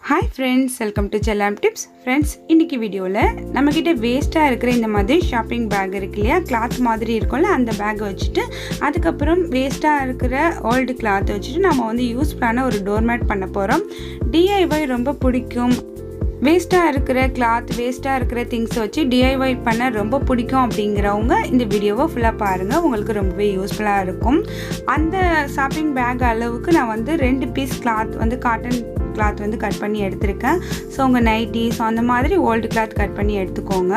Hi friends, welcome to Chellam Tips. Friends, இன்னைக்கு வீடியோல நம்மகிட்ட வேஸ்டா இருக்கிற இந்த மாதிரி ஷாப்பிங் பேக் இருக்குலையா, கிளாத் மாதிரி இருக்கும்ல, அந்த பேக் வச்சுட்டு அதுக்கு அப்புறம் வேஸ்டா இருக்கிற ஓல்ட் கிளாத் வச்சுட்டு நாம வந்து யூஸ் பண்ண ஒரு டோர்மேட் பண்ண போறோம். DIY ரொம்ப பிடிக்கும். வேஸ்டா இருக்கிற கிளாத், வேஸ்டா இருக்கிற திங்ஸ் வச்சு DIY பண்ண ரொம்ப பிடிக்கும் அப்படிங்கறவங்க இந்த வீடியோவை ஃபுல்லா பாருங்க. உங்களுக்கு ரொம்பவே யூஸ்ஃபுல்லா இருக்கும். அந்த ஷாப்பிங் பேக் அளவுக்கு நான் வந்து 2 பீஸ் கிளாத் வந்து காட்டன் கிளாத் வந்து கட் பண்ணி எடுத்துருக்கேன். ஸோ உங்கள் நைட்டிஸ் அந்த மாதிரி ஓல்டு கிளாத் கட் பண்ணி எடுத்துக்கோங்க.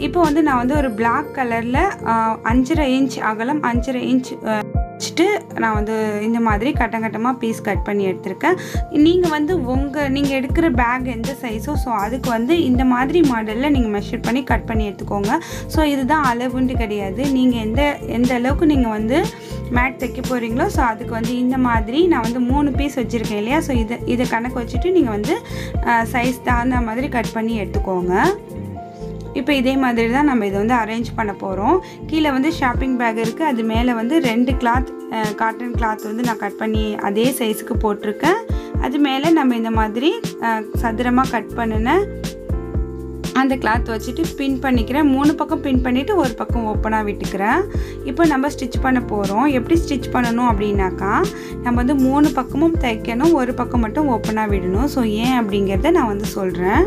இப்போ வந்து நான் வந்து ஒரு பிளாக் கலரில் 5.5 இன்ச் அகலம் 5.5 இன்ச் வச்சுட்டு நான் வந்து இந்த மாதிரி கட்டமாக பீஸ் கட் பண்ணி எடுத்திருக்கேன். நீங்கள் வந்து நீங்கள் எடுக்கிற பேக் எந்த சைஸோ ஸோ அதுக்கு வந்து இந்த மாதிரி மாடலில் நீங்கள் மெஷர் பண்ணி கட் பண்ணி எடுத்துக்கோங்க. ஸோ இதுதான் அளவுன்ட்டு கிடையாது. நீங்கள் எந்த அளவுக்கு நீங்கள் வந்து மேட் தைக்க போகிறீங்களோ ஸோ அதுக்கு வந்து இந்த மாதிரி நான் வந்து 3 பீஸ் வச்சுருக்கேன் இல்லையா. ஸோ இதை கணக்கு வச்சுட்டு நீங்கள் வந்து சைஸ் தகுந்த மாதிரி கட் பண்ணி எடுத்துக்கோங்க. இப்போ இதே மாதிரி தான் நம்ம இதை வந்து அரேஞ்ச் பண்ண போகிறோம். கீழே வந்து ஷாப்பிங் பேக் இருக்குது, அது மேலே வந்து 2 கிளாத் காட்டன் கிளாத் வந்து நான் கட் பண்ணி அதே சைஸுக்கு போட்டிருக்கேன். அது மேலே நம்ம இந்த மாதிரி சதுரமாக கட் பண்ணின அந்த கிளாத் வச்சுட்டு பின் பண்ணிக்கிறேன். 3 பக்கம் பின் பண்ணிவிட்டு ஒரு பக்கம் ஓப்பனாக விட்டுக்கிறேன். இப்போ நம்ம ஸ்டிச் பண்ண போகிறோம். எப்படி ஸ்டிச் பண்ணணும் அப்படின்னாக்கா, நம்ம வந்து 3 பக்கமும் தைக்கணும், ஒரு பக்கம் மட்டும் ஓப்பனாக விடணும். ஸோ ஏன் அப்படிங்கிறத நான் வந்து சொல்கிறேன்.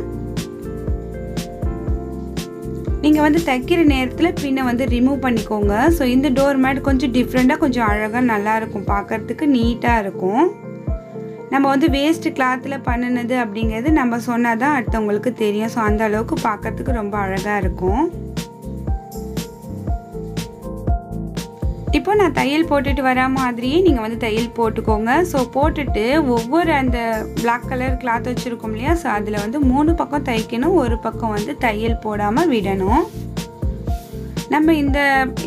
நீங்கள் வந்து தைக்கிற நேரத்தில் பின்னை வந்து ரிமூவ் பண்ணிக்கோங்க. ஸோ இந்த டோர்மேட் கொஞ்சம் டிஃப்ரெண்ட்டாக, கொஞ்சம் அழகாக நல்லாயிருக்கும், பார்க்குறதுக்கு நீட்டாக இருக்கும். நம்ம வந்து வேஸ்ட்டு கிளாத்தில் பண்ணினது அப்படிங்கிறது நம்ம சொன்னால் தான் அடுத்தவங்களுக்கு தெரியும். ஸோ அந்த அளவுக்கு பார்க்குறதுக்கு ரொம்ப அழகாக இருக்கும். இப்போ நான் தையல் போட்டுட்டு வர மாதிரியே நீங்கள் வந்து தையல் போட்டுக்கோங்க. ஸோ போட்டுட்டு ஒவ்வொரு அந்த பிளாக் கலர் கிளாத் வச்சுருக்கோம் இல்லையா, ஸோ அதில் வந்து 3 பக்கம் தைக்கணும், ஒரு பக்கம் வந்து தையல் போடாமல் விடணும். நம்ம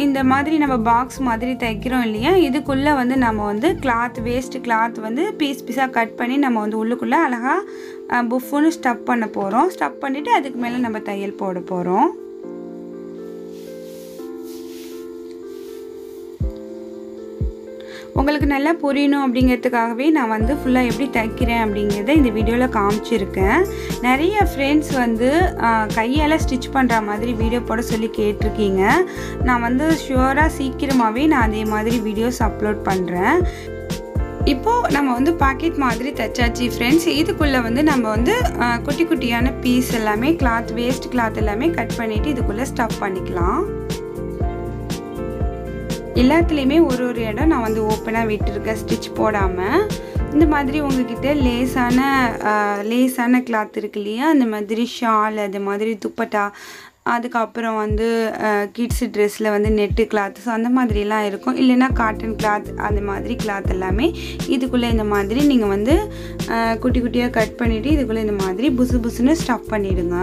இந்த மாதிரி நம்ம பாக்ஸ் மாதிரி தைக்கிறோம் இல்லையா, இதுக்குள்ளே வந்து நம்ம வந்து கிளாத் வேஸ்ட்டு கிளாத் வந்து பீஸாக கட் பண்ணி நம்ம வந்து உள்ளுக்குள்ளே அழகாக புஃப்னு ஸ்டப் பண்ண போகிறோம். ஸ்டப் பண்ணிவிட்டு அதுக்கு மேலே நம்ம தையல் போட போகிறோம். உங்களுக்கு நல்லா புரியணும் அப்படிங்கிறதுக்காகவே நான் வந்து ஃபுல்லாக எப்படி தைக்கிறேன் அப்படிங்கிறத இந்த வீடியோவில் காமிச்சிருக்கேன். நிறைய ஃப்ரெண்ட்ஸ் வந்து கையால் ஸ்டிச் பண்ணுற மாதிரி வீடியோ போட சொல்லி கேட்டிருக்கீங்க. நான் வந்து ஷுவராக சீக்கிரமாகவே நான் அதே மாதிரி வீடியோஸ் அப்லோட் பண்ணுறேன். இப்போது நம்ம வந்து பாக்கெட் மாதிரி தைச்சாச்சு ஃப்ரெண்ட்ஸ். இதுக்குள்ளே வந்து நம்ம வந்து குட்டி குட்டியான பீஸ் எல்லாமே கிளாத் வேஸ்ட் கிளாத் எல்லாமே கட் பண்ணிவிட்டு இதுக்குள்ளே ஸ்டஃப் பண்ணிக்கலாம். எல்லாத்துலேயுமே ஒரு இடம் நான் வந்து ஓப்பனாக விட்டுருக்கேன், ஸ்டிச் போடாமல். இந்த மாதிரி உங்ககிட்ட லேஸான கிளாத் இருக்கு இல்லையா, அந்த மாதிரி ஷால், அது மாதிரி துப்பட்டா, அதுக்கப்புறம் வந்து கிட்ஸு ட்ரெஸ்ஸில் வந்து நெட்டு கிளாத், ஸோ அந்த மாதிரிலாம் இருக்கும். இல்லைன்னா காட்டன் கிளாத், அந்த மாதிரி கிளாத் எல்லாமே இதுக்குள்ளே இந்த மாதிரி நீங்கள் வந்து குட்டி குட்டியாக கட் பண்ணிவிட்டு இதுக்குள்ளே இந்த மாதிரி புசுன்னு ஸ்டஃப் பண்ணிவிடுங்க.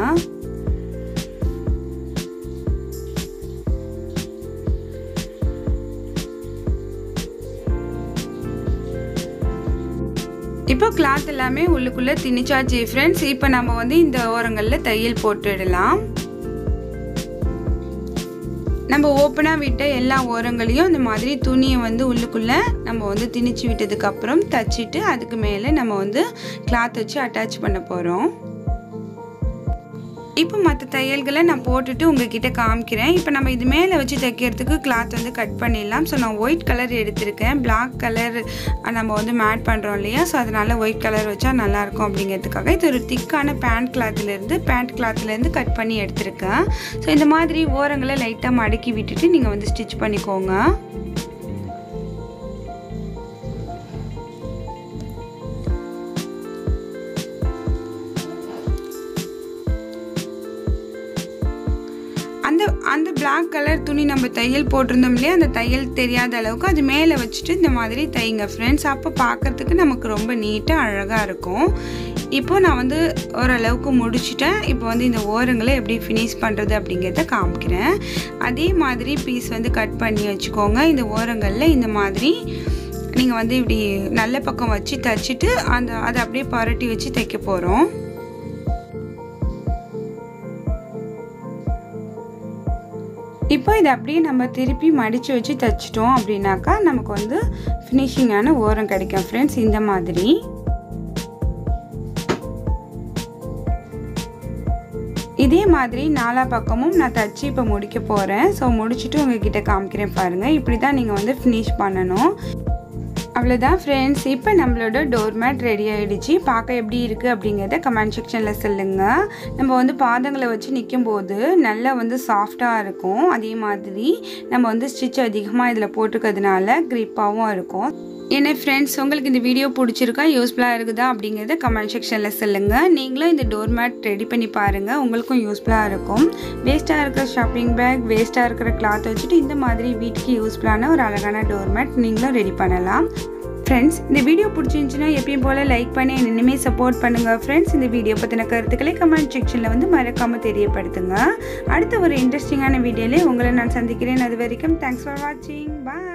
இப்போ கிளாத் எல்லாமே உள்ளுக்குள்ளே திணிச்சாச்சு ஃப்ரெண்ட்ஸ். இப்போ நம்ம வந்து இந்த ஓரங்களில் தையல் போட்டுடலாம். நம்ம ஓப்பனாக விட்ட எல்லா ஓரங்களையும் இந்த மாதிரி துணியை வந்து உள்ளுக்குள்ளே நம்ம வந்து திணிச்சு விட்டதுக்கப்புறம் தச்சுட்டு அதுக்கு மேலே நம்ம வந்து கிளாத் வச்சு அட்டாச் பண்ண போகிறோம். இப்போ மற்ற தையல்களை நான் போட்டுட்டு உங்ககிட்ட காமிக்கிறேன். இப்போ நம்ம இது மேலே வச்சு தைக்கிறதுக்கு கிளாத் வந்து கட் பண்ணிடலாம். ஸோ நான் ஒயிட் கலர் எடுத்திருக்கேன். பிளாக் கலர் நம்ம வந்து மேட் பண்ணுறோம் இல்லையா, ஸோ அதனால் ஒயிட் கலர் வச்சா நல்லாயிருக்கும் அப்படிங்கிறதுக்காக இது ஒரு திக்கான பேண்ட் கிளாத்லேருந்து கட் பண்ணி எடுத்திருக்கேன். ஸோ இந்த மாதிரி ஓரங்களை லைட்டாக மடக்கி விட்டுட்டு நீங்கள் வந்து ஸ்டிச் பண்ணிக்கோங்க. அந்த பிளாக் கலர் துணி நம்ம தையல் போட்டிருந்தோம் இல்லையா, அந்த தையல் தெரியாத அளவுக்கு அது மேலே வச்சுட்டு இந்த மாதிரி தைங்க ஃப்ரெண்ட்ஸ். அப்போ பார்க்குறதுக்கு நமக்கு ரொம்ப நீட்டாக அழகாக இருக்கும். இப்போது நான் வந்து ஓரளவுக்கு முடிச்சுட்டேன். இப்போ வந்து இந்த ஓரங்களை எப்படி ஃபினிஷ் பண்ணுறது அப்படிங்கிறத காமிக்கிறேன். அதே மாதிரி பீஸ் வந்து கட் பண்ணி வச்சுக்கோங்க. இந்த ஓரங்களில் இந்த மாதிரி நீங்கள் வந்து இப்படி நல்ல பக்கம் வச்சு தைச்சிட்டு அதை அப்படியே பரட்டி வச்சு தைக்க போகிறோம். இப்போ இதை அப்படியே நம்ம திருப்பி மடித்து வச்சு தைச்சிட்டோம் அப்படின்னாக்கா நமக்கு வந்து ஃபினிஷிங்கான ஓரம் கிடைக்கும் ஃப்ரெண்ட்ஸ். இந்த மாதிரி இதே மாதிரி நாலா பக்கமும் நான் தச்சு இப்போ முடிக்க போகிறேன். ஸோ முடிச்சுட்டு உங்ககிட்ட காமிக்கிறேன் பாருங்கள். இப்படி தான் நீங்கள் வந்து ஃபினிஷ் பண்ணணும். அவ்வளோதான் ஃப்ரெண்ட்ஸ். இப்போ நம்மளோட டோர்மேட் ரெடி ஆகிடுச்சு. பார்க்க எப்படி இருக்குது அப்படிங்கிறத கமெண்ட் செக்ஷனில் சொல்லுங்கள். நம்ம வந்து பாதங்களை வச்சு நிற்கும்போது நல்லா வந்து சாஃப்டாக இருக்கும். அதே மாதிரி நம்ம வந்து ஸ்டிச் அதிகமாக இதில் போட்டுக்கிறதுனால க்ரிப்பாகவும் இருக்கும். ஏன்னா ஃப்ரெண்ட்ஸ், உங்களுக்கு இந்த வீடியோ பிடிச்சிருக்கா, யூஸ்ஃபுல்லாக இருக்குதா அப்படிங்கிறத கமெண்ட் செக்ஷனில் சொல்லுங்கள். நீங்களும் இந்த டோர்மேட் ரெடி பண்ணி பாருங்கள், உங்களுக்கும் யூஸ்ஃபுல்லாக இருக்கும். வேஸ்ட்டாக இருக்கிற ஷாப்பிங் பேக், வேஸ்ட்டாக இருக்கிற கிளாத் வச்சுட்டு இந்த மாதிரி வீட்டுக்கு யூஸ்ஃபுல்லான ஒரு அழகான டோர்மேட் நீங்களும் ரெடி பண்ணலாம். ஃப்ரெண்ட்ஸ், இந்த வீடியோ பிடிச்சிருந்துச்சுன்னா எப்பயும் போல் லைக் பண்ணி என்னையுமே சப்போர்ட் பண்ணுங்கள். ஃப்ரெண்ட்ஸ், இந்த வீடியோ பற்றின கருத்துக்களை கமெண்ட் செக்ஷனில் வந்து மறக்காமல் தெரியப்படுத்துங்க. அடுத்த ஒரு இன்ட்ரெஸ்டிங்கான வீடியோவில் உங்களை நான் சந்திக்கிறேன். அது வரைக்கும் தேங்க்ஸ் ஃபார் வாட்சிங். பாய்.